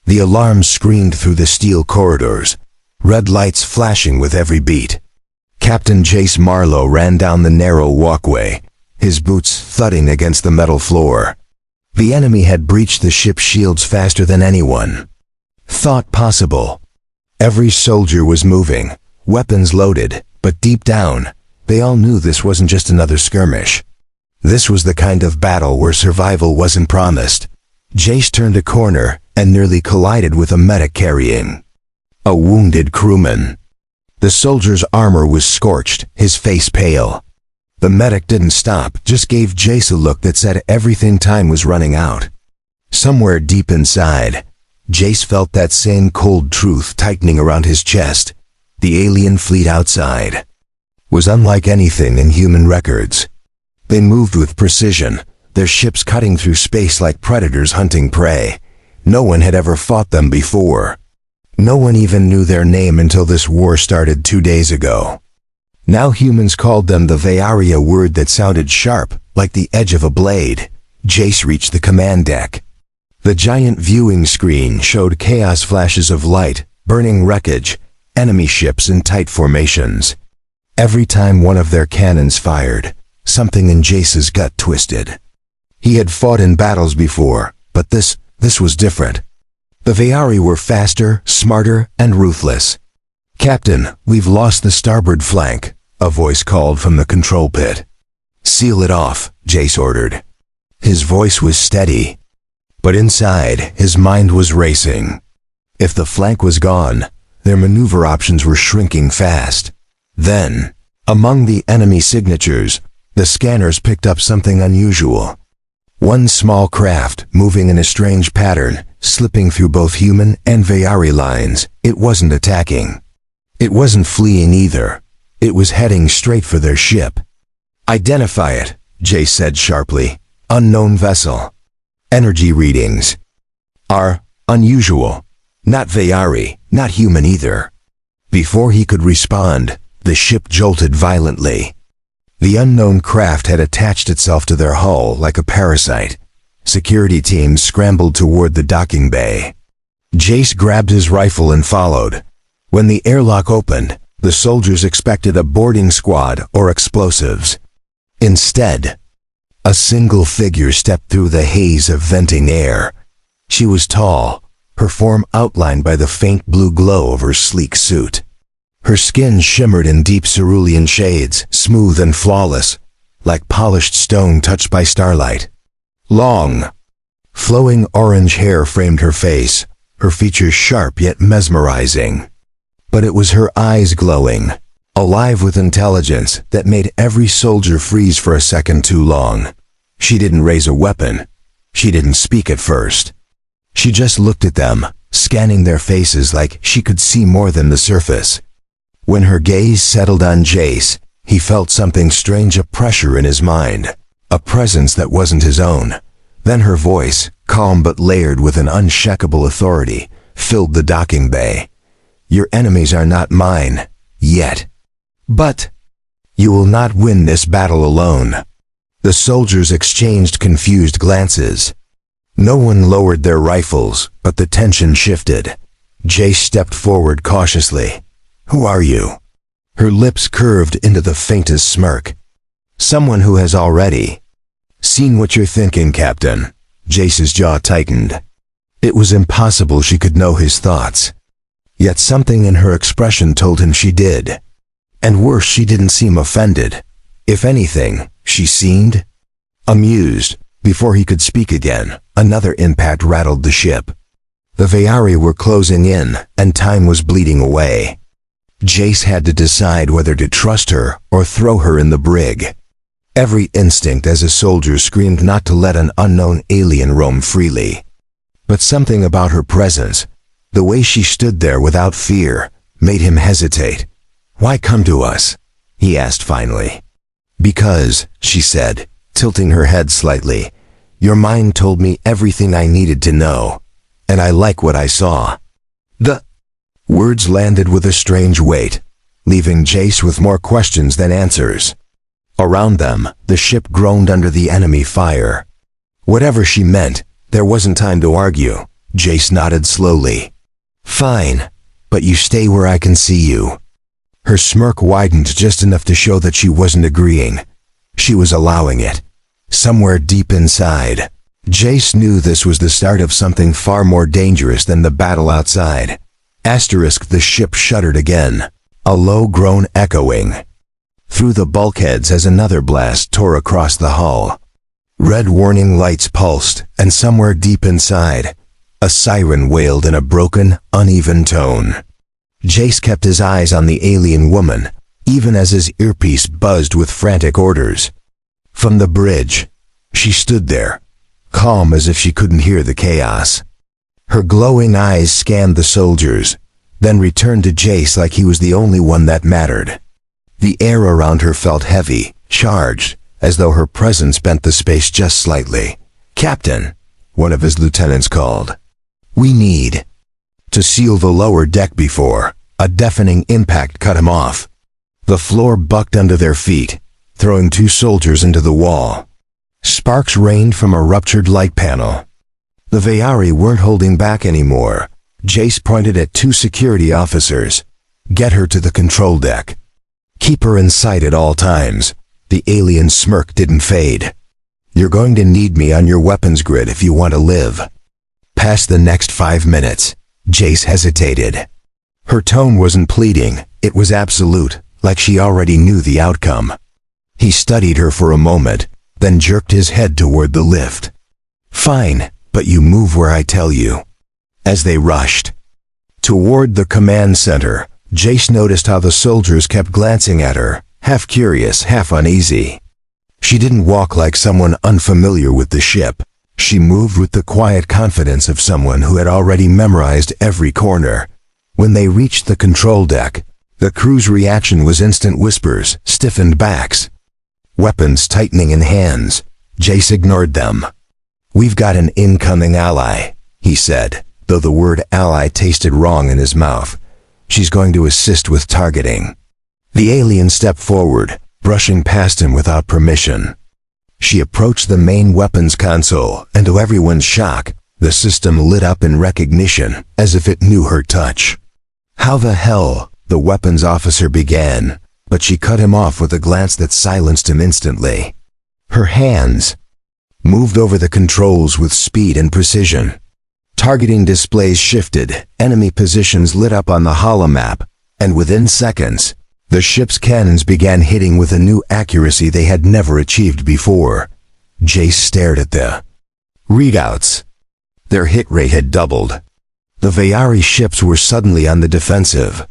The alarms screamed through the steel corridors, red lights flashing with every beat. Captain Jace Marlowe ran down the narrow walkway, his boots thudding against the metal floor. The enemy had breached the ship's shields faster than anyone thought possible. Every soldier was moving, weapons loaded, but deep down, they all knew this wasn't just another skirmish. This was the kind of battle where survival wasn't promised. Jace turned a corner and nearly collided with a medic carrying a wounded crewman. The soldier's armor was scorched, his face pale. The medic didn't stop, just gave Jace a look that said everything time was running out. Somewhere deep inside, Jace felt that same cold truth tightening around his chest. The alien fleet outside was unlike anything in human records. They moved with precision, their ships cutting through space like predators hunting prey. No one had ever fought them before. No one even knew their name until this war started 2 days ago. Now humans called them the Vayari, a word that sounded sharp, like the edge of a blade. Jace reached the command deck. The giant viewing screen showed chaos flashes of light, burning wreckage, enemy ships in tight formations. Every time one of their cannons fired, something in Jace's gut twisted. He had fought in battles before, but this was different. The Vayari were faster, smarter, and ruthless. "Captain, we've lost the starboard flank," a voice called from the control pit. "Seal it off," Jace ordered. His voice was steady, but inside, his mind was racing. If the flank was gone, their maneuver options were shrinking fast. Then, among the enemy signatures, the scanners picked up something unusual. One small craft, moving in a strange pattern, slipping through both human and Vayari lines. It wasn't attacking. It wasn't fleeing either. It was heading straight for their ship. "Identify it," Jace said sharply. "Unknown vessel. Energy readings are unusual. Not Vayari, not human either." Before he could respond, the ship jolted violently. The unknown craft had attached itself to their hull like a parasite. Security teams scrambled toward the docking bay. Jace grabbed his rifle and followed. When the airlock opened, the soldiers expected a boarding squad or explosives. Instead, a single figure stepped through the haze of venting air. She was tall, her form outlined by the faint blue glow of her sleek suit. Her skin shimmered in deep cerulean shades, smooth and flawless, like polished stone touched by starlight. Long, flowing orange hair framed her face, her features sharp yet mesmerizing. But it was her eyes glowing, alive with intelligence that made every soldier freeze for a second too long. She didn't raise a weapon. She didn't speak at first. She just looked at them, scanning their faces like she could see more than the surface. When her gaze settled on Jace, he felt something strange, a pressure in his mind, a presence that wasn't his own. Then her voice, calm but layered with an unshakable authority, filled the docking bay. "Your enemies are not mine, yet. But you will not win this battle alone." The soldiers exchanged confused glances. No one lowered their rifles, but the tension shifted. Jace stepped forward cautiously. "Who are you?" Her lips curved into the faintest smirk. "Someone who has already seen what you're thinking, Captain." Jace's jaw tightened. It was impossible she could know his thoughts. Yet something in her expression told him she did. And worse, she didn't seem offended. If anything, she seemed amused. Before he could speak again, another impact rattled the ship. The Vayari were closing in, and time was bleeding away. Jace had to decide whether to trust her or throw her in the brig. Every instinct as a soldier screamed not to let an unknown alien roam freely. But something about her presence, the way she stood there without fear, made him hesitate. "Why come to us?" he asked finally. "Because," she said, tilting her head slightly, "your mind told me everything I needed to know, and I like what I saw." The words landed with a strange weight, leaving Jace with more questions than answers. Around them, the ship groaned under the enemy fire. Whatever she meant, there wasn't time to argue. Jace nodded slowly. Fine, but you stay where I can see you. Her smirk widened just enough to show that she wasn't agreeing. She was allowing it. Somewhere deep inside, Jace knew this was the start of something far more dangerous than the battle outside. The ship shuddered again, a low groan echoing through the bulkheads as another blast tore across the hull. Red warning lights pulsed, and somewhere deep inside, a siren wailed in a broken, uneven tone. Jace kept his eyes on the alien woman, even as his earpiece buzzed with frantic orders. From the bridge, she stood there, calm as if she couldn't hear the chaos. Her glowing eyes scanned the soldiers, then returned to Jace like he was the only one that mattered. The air around her felt heavy, charged, as though her presence bent the space just slightly. "Captain," one of his lieutenants called. "We need to seal the lower deck before." A deafening impact cut him off. The floor bucked under their feet, throwing two soldiers into the wall. Sparks rained from a ruptured light panel. The Vayari weren't holding back anymore. Jace pointed at two security officers. "Get her to the control deck. Keep her in sight at all times." The alien smirk didn't fade. "You're going to need me on your weapons grid if you want to live." Past the next 5 minutes, Jace hesitated. Her tone wasn't pleading, it was absolute, like she already knew the outcome. He studied her for a moment, then jerked his head toward the lift. "Fine, but you move where I tell you." As they rushed toward the command center, Jace noticed how the soldiers kept glancing at her, half curious, half uneasy. She didn't walk like someone unfamiliar with the ship. She moved with the quiet confidence of someone who had already memorized every corner. When they reached the control deck, the crew's reaction was instant whispers, stiffened backs, weapons tightening in hands. Jace ignored them. "We've got an incoming ally," he said, though the word ally tasted wrong in his mouth. "She's going to assist with targeting." The alien stepped forward, brushing past him without permission. She approached the main weapons console, and to everyone's shock, the system lit up in recognition, as if it knew her touch. "How the hell?" the weapons officer began, but she cut him off with a glance that silenced him instantly. Her hands moved over the controls with speed and precision. Targeting displays shifted, enemy positions lit up on the holomap, and within seconds, the ship's cannons began hitting with a new accuracy they had never achieved before. Jace stared at the readouts. Their hit rate had doubled. The Vayari ships were suddenly on the defensive.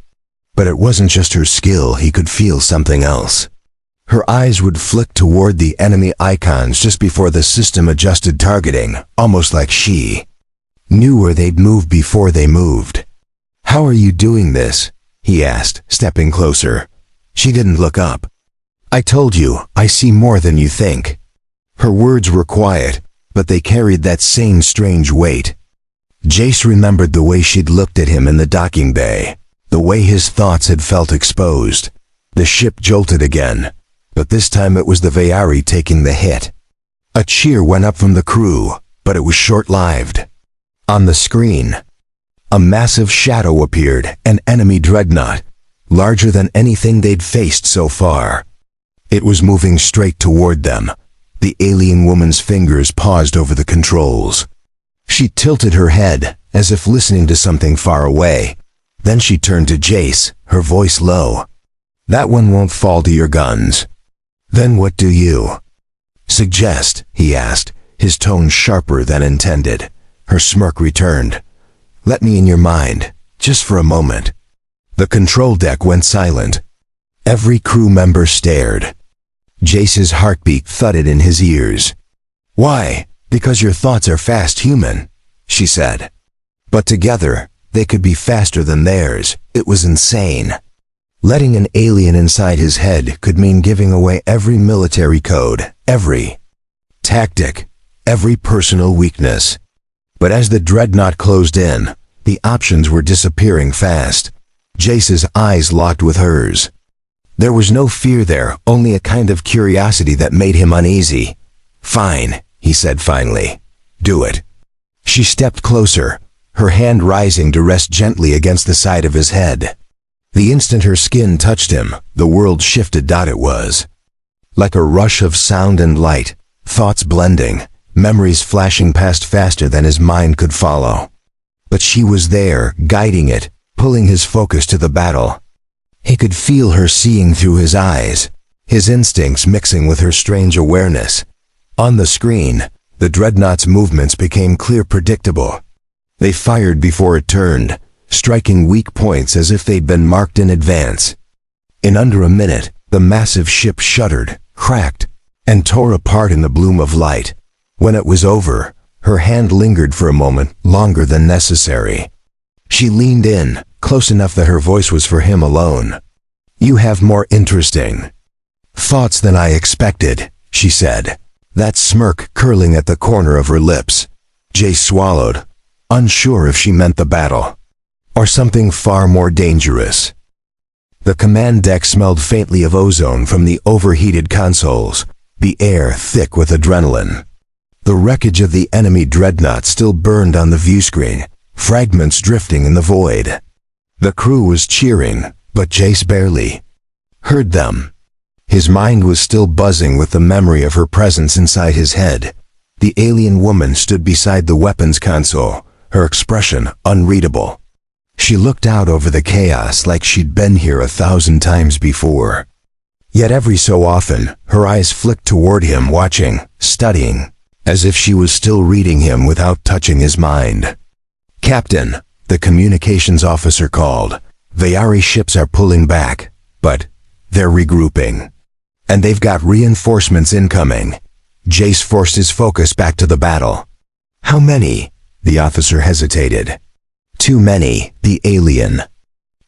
But it wasn't just her skill, he could feel something else. Her eyes would flick toward the enemy icons just before the system adjusted targeting, almost like she knew where they'd move before they moved. "How are you doing this?" he asked, stepping closer. She didn't look up. "I told you, I see more than you think." Her words were quiet, but they carried that same strange weight. Jace remembered the way she'd looked at him in the docking bay, the way his thoughts had felt exposed. The ship jolted again, but this time it was the Vayari taking the hit. A cheer went up from the crew, but it was short-lived. On the screen, a massive shadow appeared, an enemy dreadnought, larger than anything they'd faced so far. It was moving straight toward them. The alien woman's fingers paused over the controls. She tilted her head, as if listening to something far away. Then she turned to Jace, her voice low. "That one won't fall to your guns." "Then what do you suggest?" he asked, his tone sharper than intended. Her smirk returned. "Let me in your mind, just for a moment." The control deck went silent. Every crew member stared. Jace's heartbeat thudded in his ears. "Why? Because your thoughts are fast, human," she said. But together, they could be faster than theirs. It was insane. Letting an alien inside his head could mean giving away every military code, every tactic, every personal weakness. But as the dreadnought closed in, the options were disappearing fast. Jace's eyes locked with hers. There was no fear there, only a kind of curiosity that made him uneasy. "Fine," he said finally. "Do it." She stepped closer, her hand rising to rest gently against the side of his head. The instant her skin touched him, the world shifted. It was like a rush of sound and light, thoughts blending, memories flashing past faster than his mind could follow. But she was there, guiding it, pulling his focus to the battle. He could feel her seeing through his eyes, his instincts mixing with her strange awareness. On the screen, the dreadnought's movements became clear, predictable. They fired before it turned, striking weak points as if they'd been marked in advance. In under a minute, the massive ship shuddered, cracked, and tore apart in the bloom of light. When it was over, her hand lingered for a moment, longer than necessary. She leaned in, close enough that her voice was for him alone. "You have more interesting thoughts than I expected," she said, that smirk curling at the corner of her lips. Jace swallowed, unsure if she meant the battle or something far more dangerous. The command deck smelled faintly of ozone from the overheated consoles, the air thick with adrenaline. The wreckage of the enemy dreadnought still burned on the viewscreen, fragments drifting in the void. The crew was cheering, but Jace barely heard them. His mind was still buzzing with the memory of her presence inside his head. The alien woman stood beside the weapons console, her expression unreadable. She looked out over the chaos like she'd been here 1,000 times before. Yet every so often, her eyes flicked toward him, watching, studying, as if she was still reading him without touching his mind. "Captain," the communications officer called. "Vayari ships are pulling back, but they're regrouping. And they've got reinforcements incoming." Jace forced his focus back to the battle. "How many?" The officer hesitated. "Too many," the alien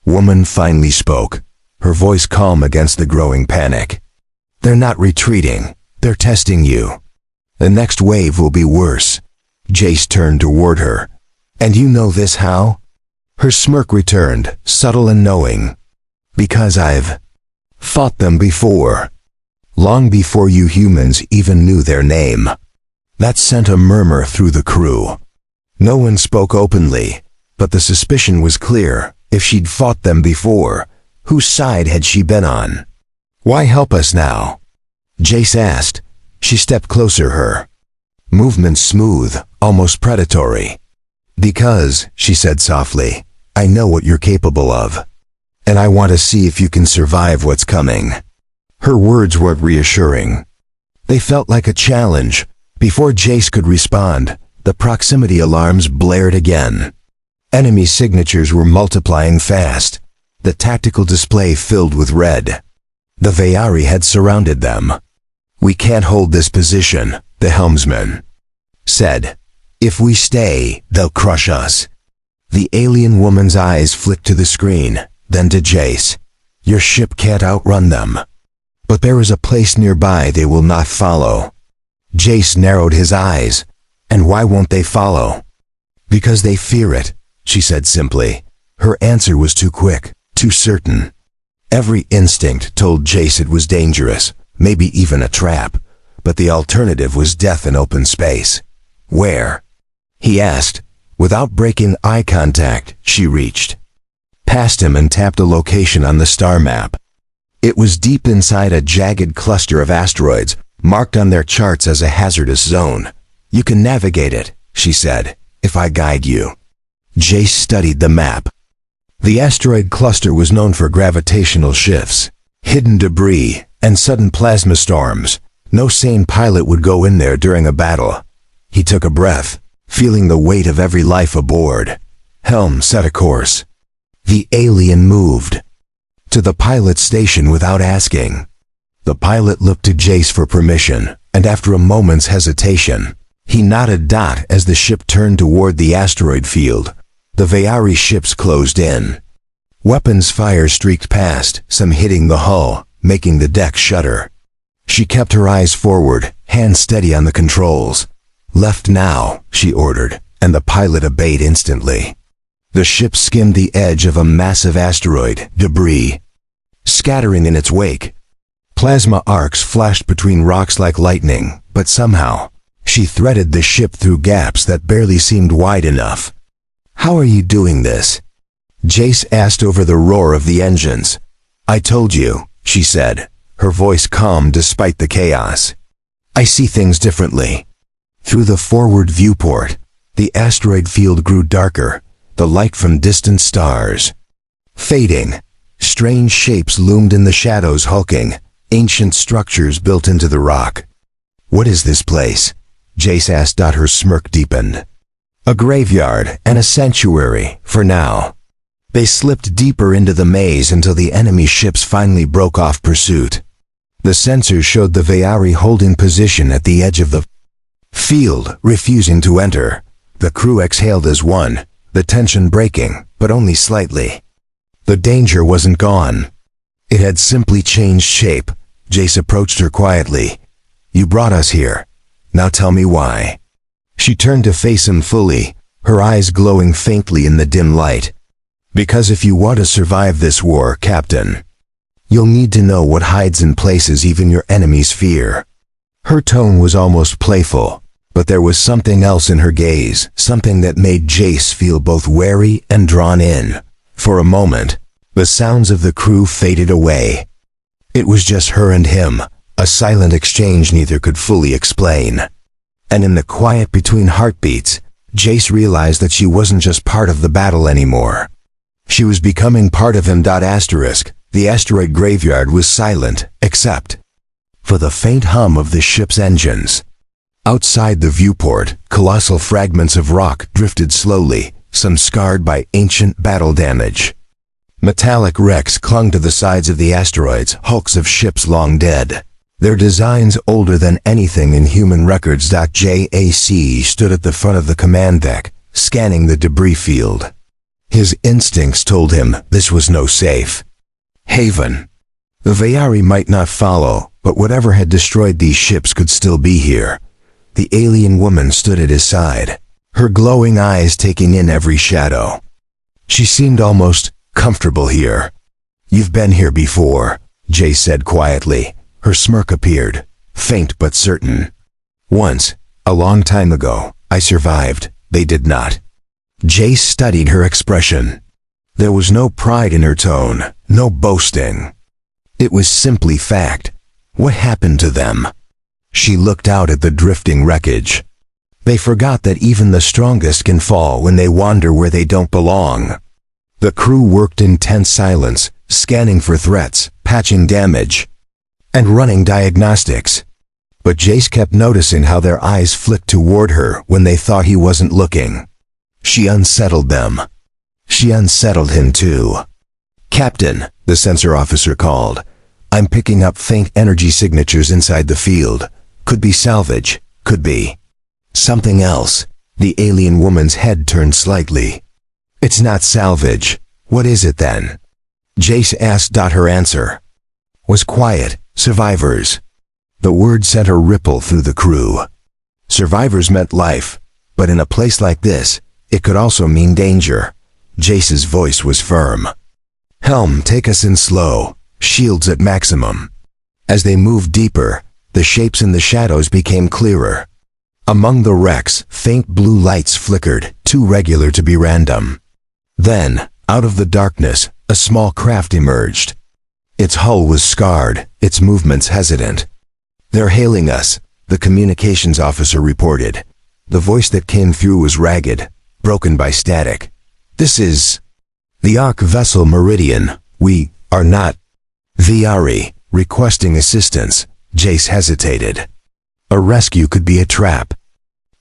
woman finally spoke, her voice calm against the growing panic. "They're not retreating, they're testing you. The next wave will be worse." Jace turned toward her. "And you know this how?" Her smirk returned, subtle and knowing. "Because I've fought them before. Long before you humans even knew their name." That sent a murmur through the crew. No one spoke openly, but the suspicion was clear. If she'd fought them before, whose side had she been on? "Why help us now?" Jace asked. She stepped closer, her movement smooth, almost predatory. "Because," she said softly, "I know what you're capable of. And I want to see if you can survive what's coming." Her words weren't reassuring. They felt like a challenge. Before Jace could respond, the proximity alarms blared again. Enemy signatures were multiplying fast, the tactical display filled with red. The Vayari had surrounded them. "We can't hold this position," the helmsman said. "If we stay, they'll crush us." The alien woman's eyes flicked to the screen, then to Jace. "Your ship can't outrun them. But there is a place nearby they will not follow." Jace narrowed his eyes. "And why won't they follow?" "Because they fear it," she said simply. Her answer was too quick, too certain. Every instinct told Jace it was dangerous, maybe even a trap, but the alternative was death in open space. "Where?" he asked. Without breaking eye contact, she reached past him and tapped a location on the star map. It was deep inside a jagged cluster of asteroids, marked on their charts as a hazardous zone. "You can navigate it," she said, "if I guide you." Jace studied the map. The asteroid cluster was known for gravitational shifts, hidden debris, and sudden plasma storms. No sane pilot would go in there during a battle. He took a breath, feeling the weight of every life aboard. Helm set a course. The alien moved to the pilot's station without asking. The pilot looked to Jace for permission, and after a moment's hesitation, he nodded as the ship turned toward the asteroid field. The Vayari ships closed in. Weapons fire streaked past, some hitting the hull, making the deck shudder. She kept her eyes forward, hands steady on the controls. "Left now," she ordered, and the pilot obeyed instantly. The ship skimmed the edge of a massive asteroid, debris scattering in its wake. Plasma arcs flashed between rocks like lightning, but somehow, she threaded the ship through gaps that barely seemed wide enough. "How are you doing this?" Jace asked over the roar of the engines. "I told you," she said, her voice calm despite the chaos. "I see things differently." Through the forward viewport, the asteroid field grew darker, the light from distant stars fading. Strange shapes loomed in the shadows, hulking, ancient structures built into the rock. "What is this place?" Jace asked. Her smirk deepened. "A graveyard and a sanctuary, for now." They slipped deeper into the maze until the enemy ships finally broke off pursuit. The sensors showed the Vayari holding position at the edge of the field, refusing to enter. The crew exhaled as one, the tension breaking, but only slightly. The danger wasn't gone. It had simply changed shape. Jace approached her quietly. "You brought us here. Now tell me why." She turned to face him fully, her eyes glowing faintly in the dim light. "Because if you want to survive this war, Captain, you'll need to know what hides in places even your enemies fear." Her tone was almost playful, but there was something else in her gaze, something that made Jace feel both wary and drawn in. For a moment, the sounds of the crew faded away. It was just her and him, a silent exchange neither could fully explain. And in the quiet between heartbeats, Jace realized that she wasn't just part of the battle anymore. She was becoming part of him. The asteroid graveyard was silent, except for the faint hum of the ship's engines. Outside the viewport, colossal fragments of rock drifted slowly, some scarred by ancient battle damage. Metallic wrecks clung to the sides of the asteroids, hulks of ships long dead. Their designs older than anything in human records. Jac stood at the front of the command deck, scanning the debris field. His instincts told him this was no safe haven. The Vayari might not follow, but whatever had destroyed these ships could still be here. The alien woman stood at his side, her glowing eyes taking in every shadow. She seemed almost comfortable here. "You've been here before," Jace said quietly. Her smirk appeared, faint but certain. "Once, a long time ago, I survived. They did not." Jace studied her expression. There was no pride in her tone, no boasting. It was simply fact. What happened to them? She looked out at the drifting wreckage. They forgot that even the strongest can fall when they wander where they don't belong. The crew worked in tense silence, scanning for threats, patching damage, and running diagnostics. But Jace kept noticing how their eyes flicked toward her when they thought he wasn't looking. She unsettled them. She unsettled him too. "Captain," the sensor officer called. "I'm picking up faint energy signatures inside the field. Could be salvage, could be something else." The alien woman's head turned slightly. "It's not salvage. What is it then?" Jace asked. Her answer was quiet. "Survivors." The word sent a ripple through the crew. Survivors meant life, but in a place like this, it could also mean danger. Jace's voice was firm. "Helm, take us in slow, shields at maximum." As they moved deeper, the shapes in the shadows became clearer. Among the wrecks, faint blue lights flickered, too regular to be random. Then, out of the darkness, a small craft emerged. Its hull was scarred, its movements hesitant. "They're hailing us," the communications officer reported. The voice that came through was ragged, broken by static. "This is the Ark vessel Meridian. We are not Vayari, requesting assistance." Jace hesitated. A rescue could be a trap.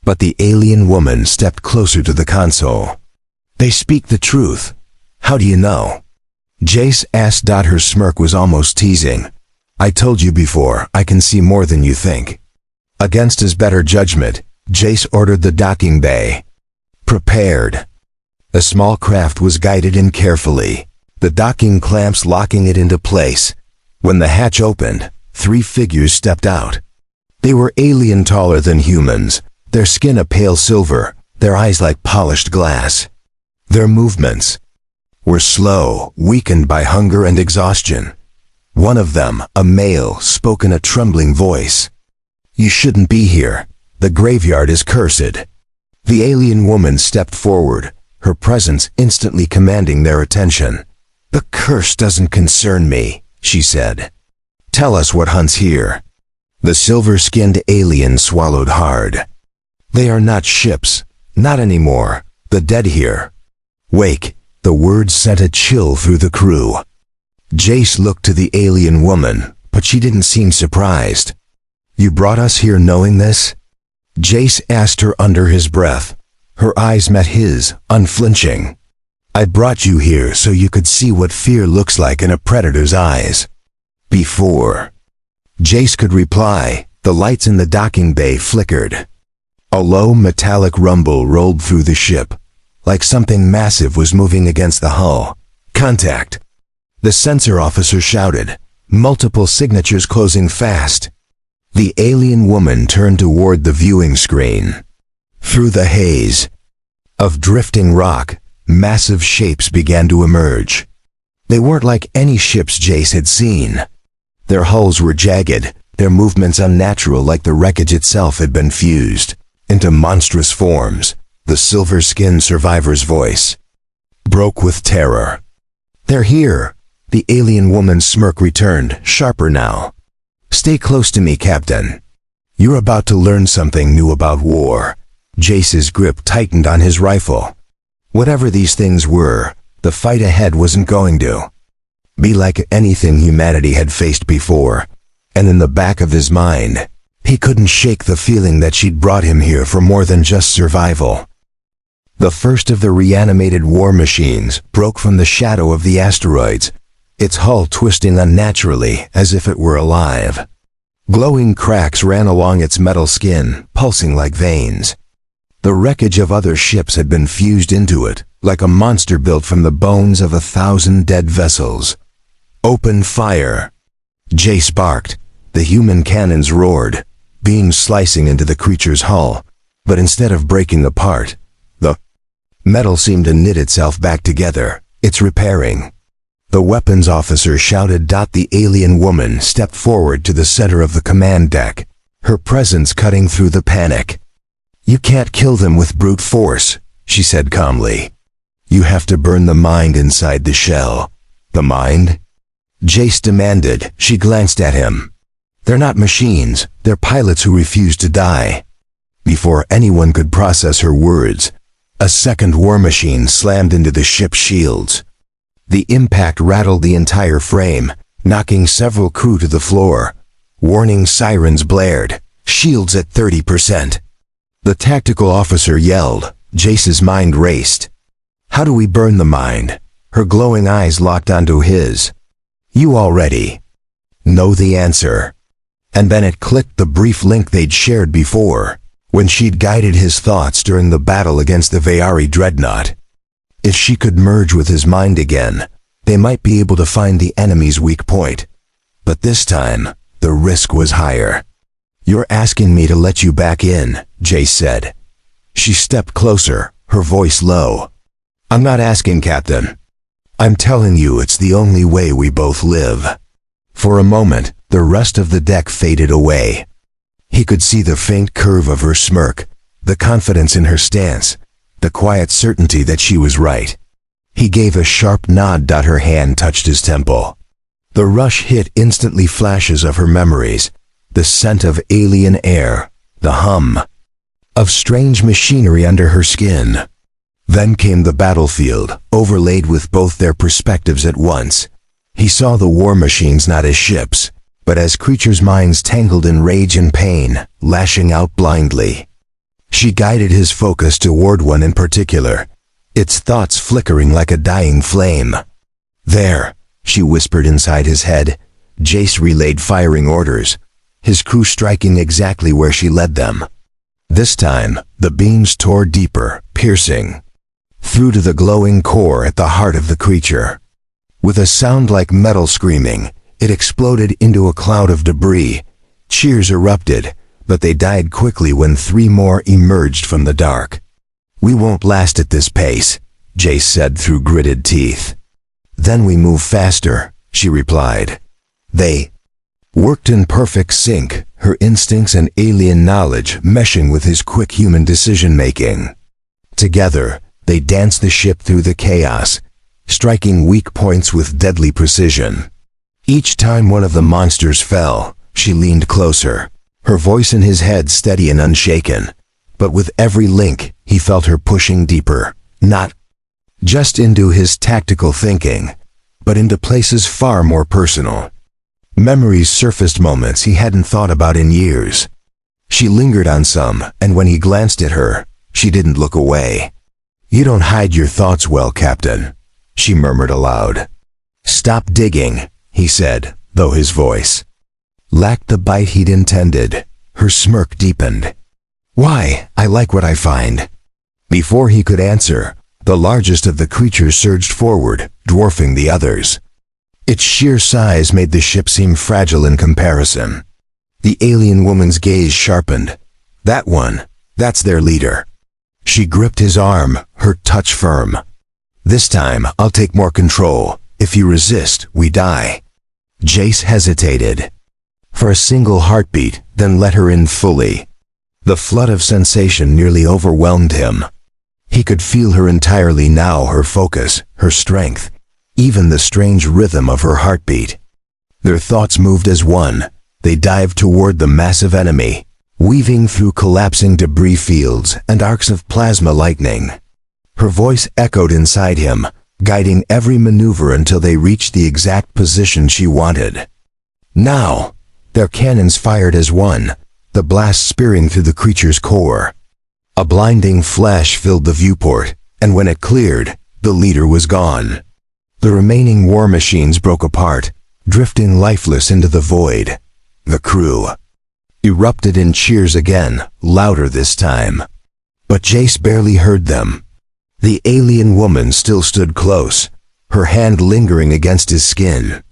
But the alien woman stepped closer to the console. "They speak the truth. How do you know?" Jace asked. Her smirk was almost teasing. "I told you before, I can see more than you think." Against his better judgment, Jace ordered the docking bay prepared. A small craft was guided in carefully, the docking clamps locking it into place. When the hatch opened, 3 figures stepped out. They were alien, taller than humans, their skin a pale silver, their eyes like polished glass. Their movements were slow, weakened by hunger and exhaustion. One of them, a male, spoke in a trembling voice. "You shouldn't be here. The graveyard is cursed." The alien woman stepped forward, her presence instantly commanding their attention. "The curse doesn't concern me," she said. "Tell us what hunts here." The silver-skinned alien swallowed hard. "They are not ships. Not anymore. The dead here." "Wake," the words sent a chill through the crew. Jace looked to the alien woman, but she didn't seem surprised. "You brought us here knowing this?" Jace asked her under his breath. Her eyes met his, unflinching. "I brought you here so you could see what fear looks like in a predator's eyes." Before Jace could reply, the lights in the docking bay flickered. A low metallic rumble rolled through the ship, like something massive was moving against the hull. "Contact!" The sensor officer shouted, multiple signatures closing fast. The alien woman turned toward the viewing screen. Through the haze of drifting rock, massive shapes began to emerge. They weren't like any ships Jace had seen. Their hulls were jagged, their movements unnatural, like the wreckage itself had been fused into monstrous forms. The silver-skinned survivor's voice broke with terror. "They're here." The alien woman's smirk returned, sharper now. "Stay close to me, Captain. You're about to learn something new about war." Jace's grip tightened on his rifle. Whatever these things were, the fight ahead wasn't going to be like anything humanity had faced before, and in the back of his mind, he couldn't shake the feeling that she'd brought him here for more than just survival. The first of the reanimated war machines broke from the shadow of the asteroids, its hull twisting unnaturally as if it were alive. Glowing cracks ran along its metal skin, pulsing like veins. The wreckage of other ships had been fused into it, like a monster built from the bones of 1,000 dead vessels. "Open fire!" Jace barked. The human cannons roared, beams slicing into the creature's hull, but instead of breaking apart, the metal seemed to knit itself back together. "It's repairing." The weapons officer shouted. The alien woman stepped forward to the center of the command deck, her presence cutting through the panic. "You can't kill them with brute force," she said calmly. "You have to burn the mind inside the shell." "The mind?" Jace demanded. She glanced at him. "They're not machines, they're pilots who refuse to die." Before anyone could process her words, a second war machine slammed into the ship's shields. The impact rattled the entire frame, knocking several crew to the floor. Warning sirens blared. "Shields at 30%. The tactical officer yelled. Jace's mind raced. "How do we burn the mind?" Her glowing eyes locked onto his. "You already know the answer." And then it clicked, the brief link they'd shared before, when she'd guided his thoughts during the battle against the Vayari dreadnought. If she could merge with his mind again, they might be able to find the enemy's weak point. But this time, the risk was higher. "You're asking me to let you back in," Jace said. She stepped closer, her voice low. "I'm not asking, Captain. I'm telling you it's the only way we both live." For a moment, the rest of the deck faded away. He could see the faint curve of her smirk, the confidence in her stance, the quiet certainty that she was right. He gave a sharp nod. Her hand touched his temple. The rush hit instantly flashes of her memories, the scent of alien air, the hum of strange machinery under her skin. Then came the battlefield, overlaid with both their perspectives at once. He saw the war machines not as ships, but as creatures' minds tangled in rage and pain, lashing out blindly. She guided his focus toward one in particular, its thoughts flickering like a dying flame. "There," she whispered inside his head. Jace relayed firing orders, his crew striking exactly where she led them. This time, the beams tore deeper, piercing through to the glowing core at the heart of the creature. With a sound like metal screaming, it exploded into a cloud of debris. Cheers erupted, but they died quickly when 3 more emerged from the dark. "We won't last at this pace," Jace said through gritted teeth. "Then we move faster," she replied. They worked in perfect sync, her instincts and alien knowledge meshing with his quick human decision-making. Together, They danced the ship through the chaos, striking weak points with deadly precision. Each time one of the monsters fell, she leaned closer, her voice in his head steady and unshaken. But with every link, he felt her pushing deeper, not just into his tactical thinking, but into places far more personal. Memories surfaced, moments he hadn't thought about in years. She lingered on some, and when he glanced at her, she didn't look away. "You don't hide your thoughts well, Captain," she murmured aloud. "Stop digging," he said, though his voice lacked the bite he'd intended. Her smirk deepened. "Why, I like what I find." Before he could answer, the largest of the creatures surged forward, dwarfing the others. Its sheer size made the ship seem fragile in comparison. The alien woman's gaze sharpened. "That one, that's their leader." She gripped his arm, her touch firm. "This time, I'll take more control. If you resist, we die." Jace hesitated for a single heartbeat, then let her in fully. The flood of sensation nearly overwhelmed him. He could feel her entirely now, her focus, her strength, even the strange rhythm of her heartbeat. Their thoughts moved as one. They dived toward the massive enemy, weaving through collapsing debris fields and arcs of plasma lightning. Her voice echoed inside him, guiding every maneuver until they reached the exact position she wanted. Now, their cannons fired as one, the blast spearing through the creature's core. A blinding flash filled the viewport, and when it cleared, the leader was gone. The remaining war machines broke apart, drifting lifeless into the void. The crew erupted in cheers again, louder this time. But Jace barely heard them. The alien woman still stood close, her hand lingering against his skin.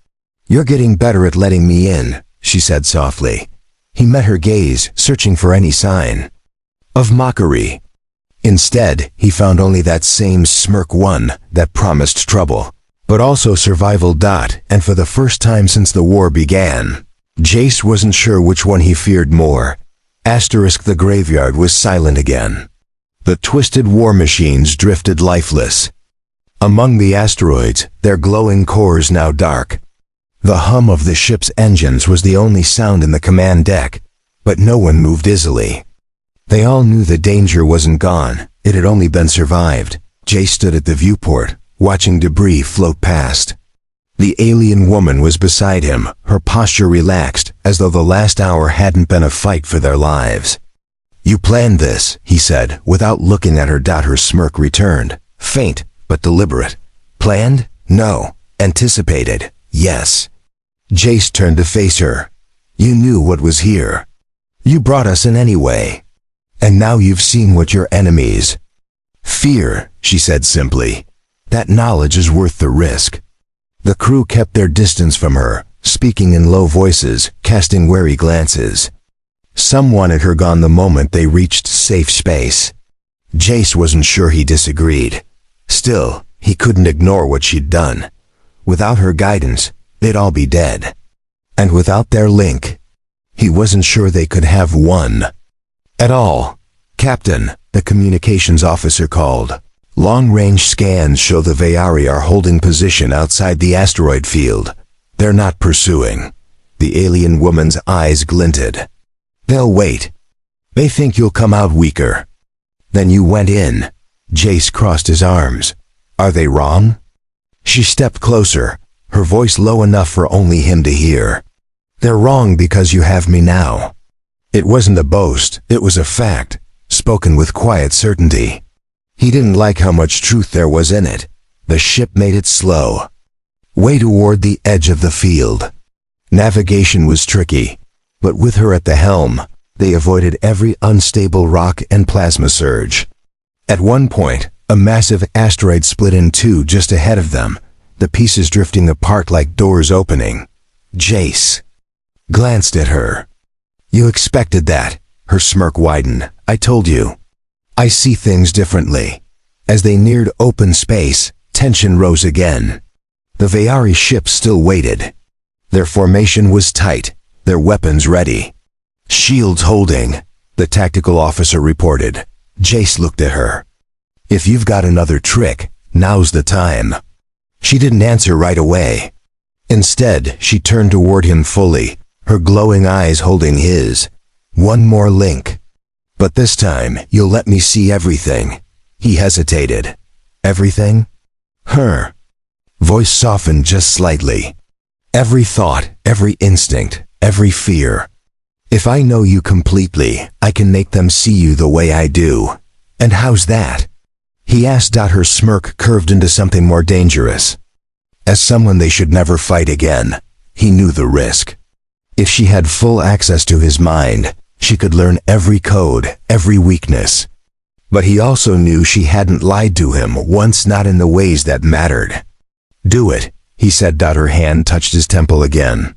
"You're getting better at letting me in," she said softly. He met her gaze, searching for any sign of mockery. Instead, he found only that same smirk, one that promised trouble, but also survival. And for the first time since the war began, Jace wasn't sure which one he feared more. The graveyard was silent again. The twisted war machines drifted lifeless among the asteroids, their glowing cores now dark. The hum of the ship's engines was the only sound in the command deck, but no one moved easily. They all knew the danger wasn't gone, it had only been survived. Jace stood at the viewport, watching debris float past. The alien woman was beside him, her posture relaxed, as though the last hour hadn't been a fight for their lives. "You planned this," he said, without looking at her. Her smirk returned, faint but deliberate. "Planned? No. Anticipated? Yes." Jace turned to face her. "You knew what was here. You brought us in anyway. And now you've seen what your enemies fear," she said simply. "That knowledge is worth the risk." The crew kept their distance from her, speaking in low voices, casting wary glances. Some wanted her gone the moment they reached safe space. Jace wasn't sure he disagreed. Still, he couldn't ignore what she'd done. Without her guidance, they'd all be dead. And without their link, he wasn't sure they could have one at all. "Captain," the communications officer called. "Long-range scans show the Vayari are holding position outside the asteroid field. They're not pursuing." The alien woman's eyes glinted. "They'll wait. They think you'll come out weaker." "Then you went in." Jace crossed his arms. "Are they wrong?" She stepped closer, her voice low enough for only him to hear. "They're wrong because you have me now." It wasn't a boast, it was a fact, spoken with quiet certainty. He didn't like how much truth there was in it. The ship made it slow, way toward the edge of the field. Navigation was tricky, but with her at the helm, they avoided every unstable rock and plasma surge. At one point, a massive asteroid split in two just ahead of them, the pieces drifting apart like doors opening. Jace glanced at her. "You expected that." Her smirk widened. "I told you. I see things differently." As they neared open space, tension rose again. The Vayari ship still waited. Their formation was tight, their weapons ready. "Shields holding," the tactical officer reported. Jace looked at her. If you've got another trick, now's the time." She didn't answer right away. Instead, she turned toward him fully, her glowing eyes holding his. "One more link. But this time, you'll let me see everything." He hesitated. "Everything?" Her voice softened just slightly. "Every thought, every instinct, every fear. If I know you completely, I can make them see you the way I do." "And how's that?" he asked. Her smirk curved into something more dangerous. As someone they should never fight again, he knew the risk. If she had full access to his mind, she could learn every code, every weakness. But he also knew she hadn't lied to him once, not in the ways that mattered. "Do it," he said. Her hand touched his temple again.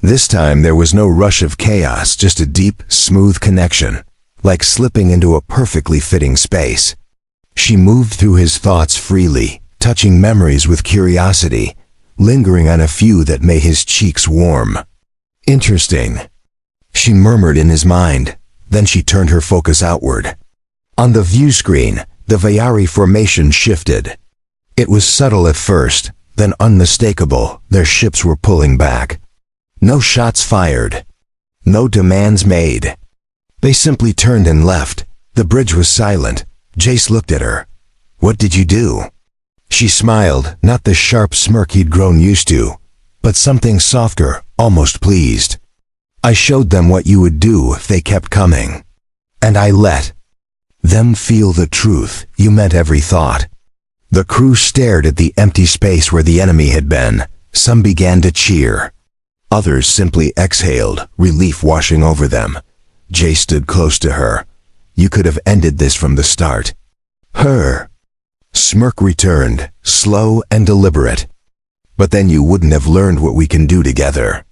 This time there was no rush of chaos, just a deep, smooth connection, like slipping into a perfectly fitting space. She moved through his thoughts freely, touching memories with curiosity, lingering on a few that made his cheeks warm. "Interesting," she murmured in his mind. Then she turned her focus outward. On the view screen, the Vyari formation shifted. It was subtle at first, then unmistakable. Their ships were pulling back. No shots fired. No demands made. They simply turned and left. The bridge was silent. Jace looked at her. "What did you do?" She smiled, not the sharp smirk he'd grown used to, but something softer, almost pleased. "I showed them what you would do if they kept coming. And I let them feel the truth. You meant every thought." The crew stared at the empty space where the enemy had been. Some began to cheer. Others simply exhaled, relief washing over them. Jay stood close to her. "You could have ended this from the start." Her smirk returned, slow and deliberate. "But then you wouldn't have learned what we can do together."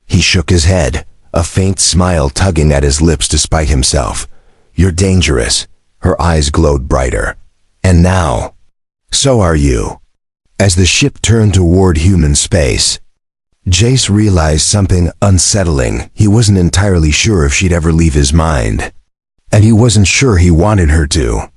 He shook his head, a faint smile tugging at his lips despite himself. "You're dangerous." Her eyes glowed brighter. "And now, so are you." As the ship turned toward human space, Jace realized something unsettling. He wasn't entirely sure if she'd ever leave his mind. And he wasn't sure he wanted her to.